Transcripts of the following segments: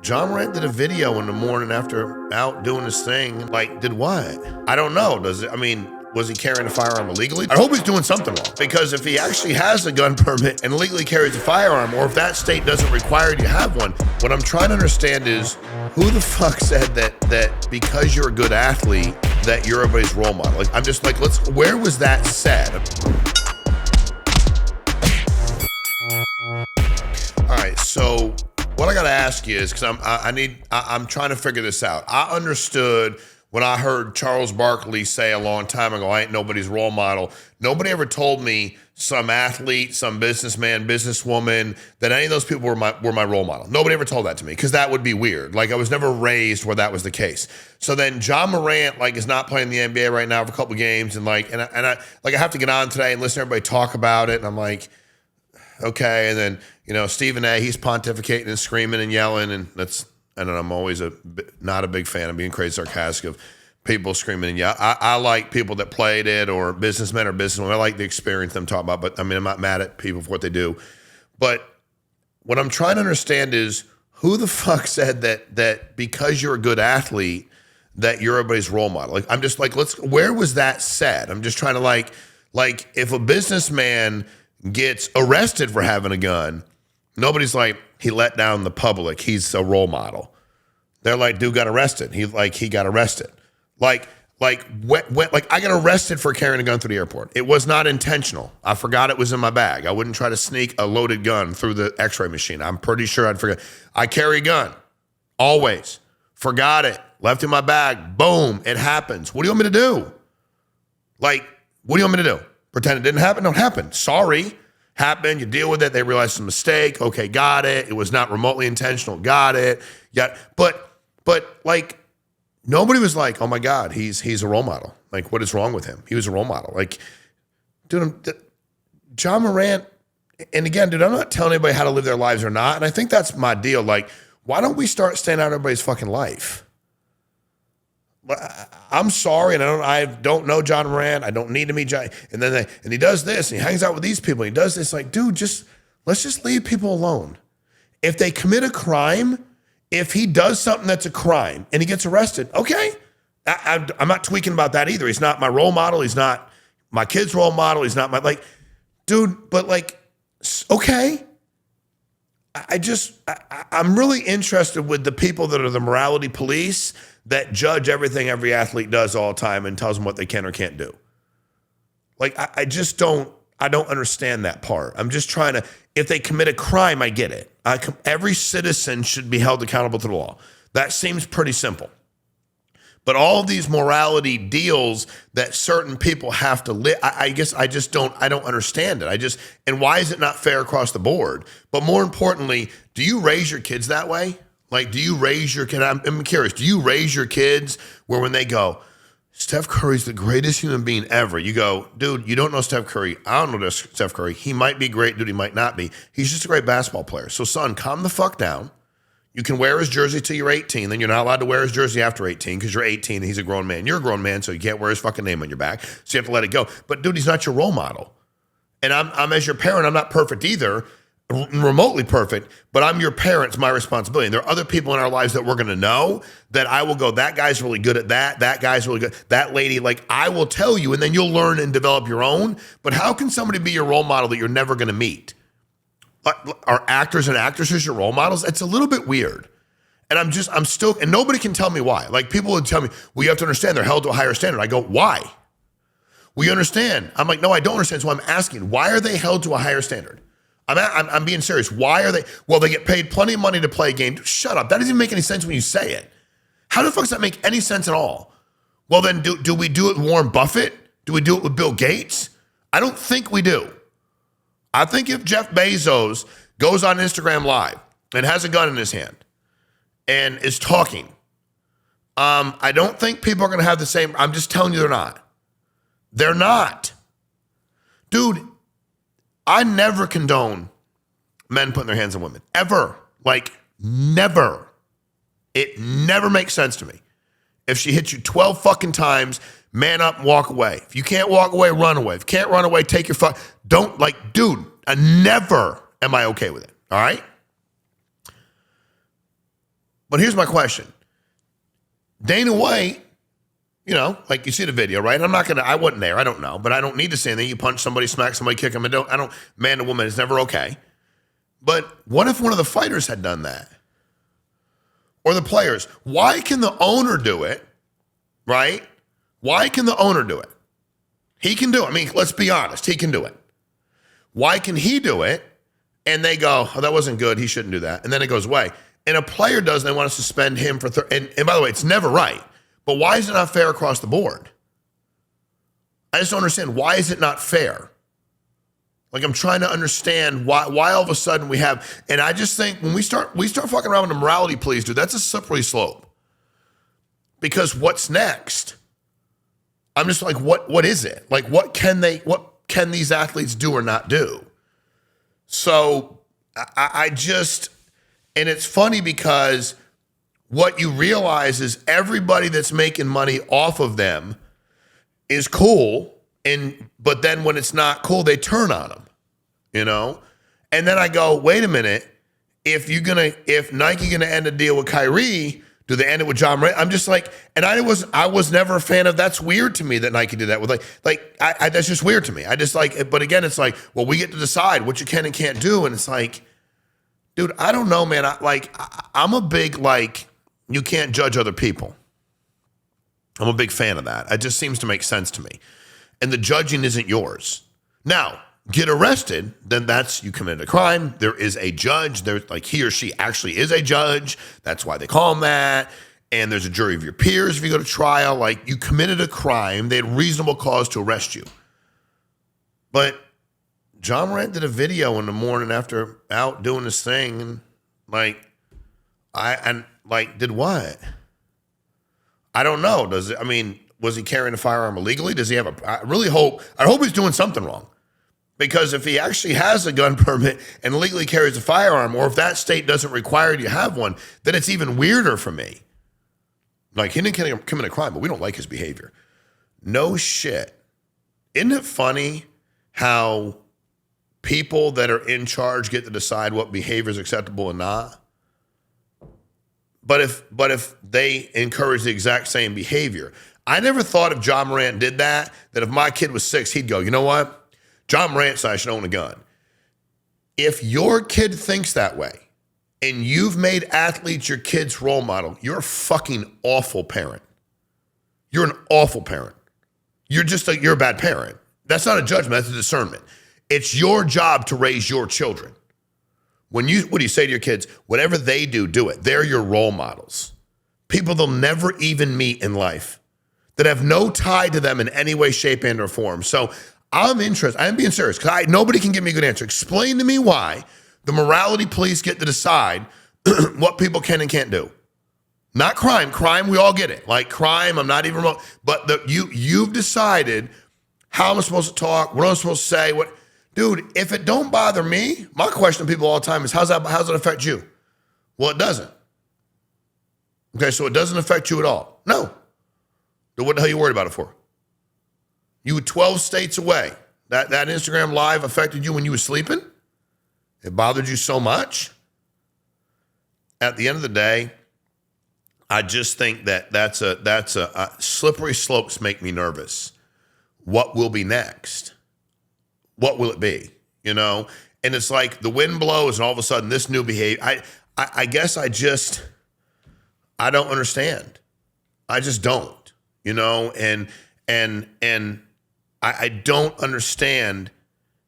Ja Morant did a video in the morning after out doing his thing. Like, did what? I don't know. Was he carrying a firearm illegally? I hope he's doing something wrong. Because if he actually has a gun permit and legally carries a firearm, or if that state doesn't require you to have one, what I'm trying to understand is who the fuck said that because you're a good athlete, that you're everybody's role model? Like, I'm just like, where was that said? All right, so what I gotta ask you is, because I'm trying to figure this out. I understood when I heard Charles Barkley say a long time ago, I ain't nobody's role model. Nobody ever told me some athlete, some businessman, businesswoman, that any of those people were my role model. Nobody ever told that to me, because that would be weird. Like, I was never raised where that was the case. So then Ja Morant, like, is not playing the NBA right now for a couple of games, and I have to get on today and listen to everybody talk about it, and I'm like, okay. And then, Stephen A., he's pontificating and screaming and yelling, and I'm always not a big fan of being crazy sarcastic of people screaming and yelling. I like people that played it, or businessmen or businesswomen. I like the experience them talking about, but I'm not mad at people for what they do. But what I'm trying to understand is who the fuck said that because you're a good athlete, that you're everybody's role model? Like, I'm just like, where was that said? I'm just trying to like if a businessman gets arrested for having a gun, nobody's like, he let down the public, he's a role model. They're like, dude got arrested. He got arrested. Like I got arrested for carrying a gun through the airport. It was not intentional. I forgot it was in my bag. I wouldn't try to sneak a loaded gun through the x-ray machine. I'm pretty sure I'd forget. I carry a gun, always. Forgot it, left it in my bag, boom, it happens. What do you want me to do? Like, what do you want me to do? Pretend it didn't happen? Don't happen. Sorry. Happened. You deal with it. They realize it's a mistake. Okay, got it. It was not remotely intentional. Got it. Yeah. But like, nobody was like, oh my God, he's a role model. Like, what is wrong with him? He was a role model. Like, dude, Ja Morant, and again, dude, I'm not telling anybody how to live their lives or not. And I think that's my deal. Like, why don't we start staying out of everybody's fucking life? I'm sorry, and I don't know Ja Morant. I don't need to meet Ja. And then he does this, and he hangs out with these people, and he does this. Like, dude, let's just leave people alone. If they commit a crime, if he does something that's a crime and he gets arrested, okay. I'm not tweaking about that either. He's not my role model. He's not my kid's role model. He's not my, dude, but okay. I'm really interested with the people that are the morality police that judge everything every athlete does all the time and tells them what they can or can't do. Like, I don't understand that part. I'm just trying to, if they commit a crime, I get it. Every citizen should be held accountable to the law. That seems pretty simple. But all of these morality deals that certain people have to live, I don't understand it. And why is it not fair across the board? But more importantly, do you raise your kids that way? Like, do you raise your kid? I'm curious. Do you raise your kids where when they go, Steph Curry's the greatest human being ever, you go, dude, you don't know Steph Curry. I don't know Steph Curry. He might be great, dude. He might not be. He's just a great basketball player. So, son, calm the fuck down. You can wear his jersey till you're 18. Then you're not allowed to wear his jersey after 18 because you're 18 and he's a grown man. You're a grown man, so you can't wear his fucking name on your back. So you have to let it go. But, dude, he's not your role model. And I'm as your parent, I'm not perfect either, remotely perfect, but I'm your parent. It's my responsibility. And there are other people in our lives that we're going to know that I will go, that guy's really good at that. That guy's really good. That lady, like, I will tell you, and then you'll learn and develop your own. But how can somebody be your role model that you're never going to meet? Are actors and actresses your role models? It's a little bit weird. And I'm still, and nobody can tell me why. Like, people would tell me, well, you have to understand they're held to a higher standard. I go, why? Well, you understand. I'm like, no, I don't understand. So I'm asking, why are they held to a higher standard? I'm being serious. Why are they? Well, they get paid plenty of money to play a game. Shut up. That doesn't even make any sense when you say it. How the fuck does that make any sense at all? Well, then do we do it with Warren Buffett? Do we do it with Bill Gates? I don't think we do. I think if Jeff Bezos goes on Instagram Live and has a gun in his hand and is talking, I don't think people are going to have the same. I'm just telling you they're not. They're not. Dude, I never condone men putting their hands on women, ever. Like, never. It never makes sense to me. If she hits you 12 fucking times, man up and walk away. If you can't walk away, run away. If you can't run away, take your don't, like, dude, I never am I okay with it, all right? But here's my question. Dana White, like you see the video, right? I wasn't there. I don't know, but I don't need to say anything. You punch somebody, smack somebody, kick them. Man to woman, it's never okay. But what if one of the fighters had done that? Or the players? Why can the owner do it, right? Why can the owner do it? He can do it. I mean, let's be honest. He can do it. Why can he do it? And they go, oh, that wasn't good. He shouldn't do that. And then it goes away. And a player does, and they want to suspend him for and by the way, it's never right. But why is it not fair across the board? I just don't understand. Why is it not fair? Like, I'm trying to understand why all of a sudden we have, and I just think when we start fucking around with the morality police, dude, that's a slippery slope. Because what's next? I'm just like, what is it? Like, what can these athletes do or not do? So I just, and it's funny because what you realize is everybody that's making money off of them is cool, but then when it's not cool, they turn on them, And then I go, wait a minute, if Nike gonna end a deal with Kyrie, do they end it with Ja Morant? I'm just like, and I was never a fan of. That's weird to me that Nike did that with that's just weird to me. I just like, but again, it's like, well, we get to decide what you can and can't do, and it's like, dude, I don't know, man. I'm a big you can't judge other people. I'm a big fan of that. It just seems to make sense to me. And the judging isn't yours. Now, get arrested, then you committed a crime. There is a judge. There's he or she actually is a judge. That's why they call him that. And there's a jury of your peers if you go to trial. You committed a crime. They had reasonable cause to arrest you. But Ja Morant did a video in the morning after out doing this thing, and did what? I don't know. Was he carrying a firearm illegally? Does he have I hope he's doing something wrong. Because if he actually has a gun permit and legally carries a firearm, or if that state doesn't require you to have one, then it's even weirder for me. He didn't commit a crime, but we don't like his behavior. No shit. Isn't it funny how people that are in charge get to decide what behavior is acceptable and not? But if they encourage the exact same behavior, I never thought if Ja Morant did that if my kid was 6, he'd go, you know what? Ja Morant said I should own a gun. If your kid thinks that way and you've made athletes your kid's role model, you're a fucking awful parent. You're an awful parent. You're a bad parent. That's not a judgment, that's a discernment. It's your job to raise your children. What do you say to your kids? Whatever they do, do it. They're your role models. People they'll never even meet in life that have no tie to them in any way, shape, and or form. So I'm interested. I'm being serious because nobody can give me a good answer. Explain to me why the morality police get to decide what people can and can't do. Not crime. Crime, we all get it. Crime, I'm not even remote. But you've decided how am I supposed to talk, what am I supposed to say, what. Dude, if it don't bother me, my question to people all the time is, how's it affect you? Well, it doesn't. Okay, so it doesn't affect you at all. No. Then what the hell are you worried about it for? You were 12 states away. That Instagram Live affected you when you were sleeping? It bothered you so much? At the end of the day, I just think that's a slippery slopes make me nervous. What will be next? What will it be? And it's like the wind blows and all of a sudden this new behavior. I guess I don't understand. I just don't, and I don't understand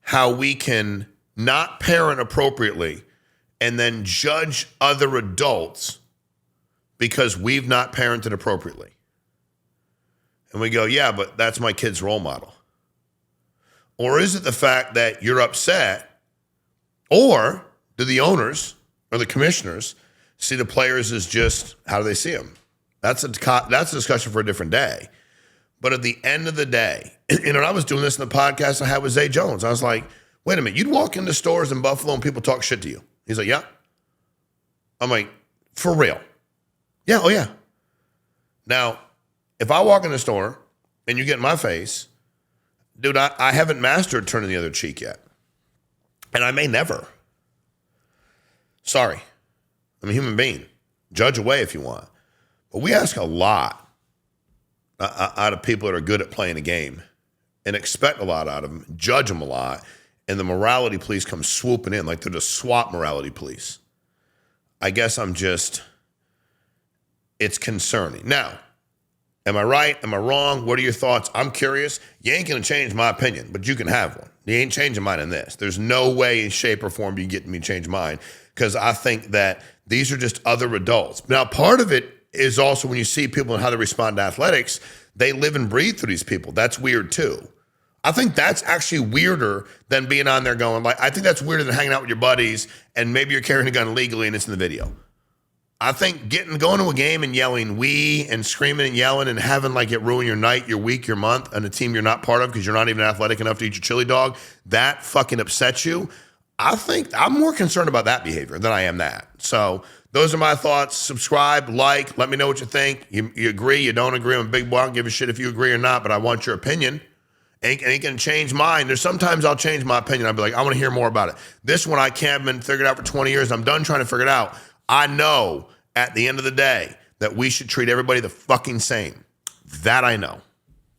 how we can not parent appropriately and then judge other adults because we've not parented appropriately. And we go, yeah, but that's my kid's role model. Or is it the fact that you're upset? Or do the owners or the commissioners see the players as just, how do they see them? That's a discussion for a different day. But at the end of the day, when I was doing this in the podcast I had with Zay Jones, I was like, wait a minute, you'd walk into stores in Buffalo and people talk shit to you. He's like, yeah. I'm like, for real? Yeah, oh yeah. Now, if I walk in the store and you get in my face, dude, I haven't mastered turning the other cheek yet. And I may never. Sorry. I'm a human being. Judge away if you want. But we ask a lot out of people that are good at playing a game and expect a lot out of them, judge them a lot, and the morality police come swooping in like they're the SWAT morality police. I guess it's concerning. Now, am I right? Am I wrong? What are your thoughts? I'm curious. You ain't going to change my opinion, but you can have one. You ain't changing mine in this. There's no way in shape or form you can get me to change mine because I think that these are just other adults. Now, part of it is also when you see people and how they respond to athletics, they live and breathe through these people. That's weird too. I think that's actually weirder than being on there going like, I think that's weirder than hanging out with your buddies and maybe you're carrying a gun legally and it's in the video. I think going to a game and yelling "we" and screaming and yelling and having like it ruin your night, your week, your month, and a team you're not part of because you're not even athletic enough to eat your chili dog, that fucking upsets you. I think I'm more concerned about that behavior than I am that. So those are my thoughts. Subscribe, like, let me know what you think. You agree, you don't agree. I'm a big boy. I don't give a shit if you agree or not, but I want your opinion. Ain't gonna change mine. There's sometimes I'll change my opinion. I'll be like, I want to hear more about it. This one I can't have been figured out for 20 years. I'm done trying to figure it out. I know at the end of the day that we should treat everybody the fucking same. That I know.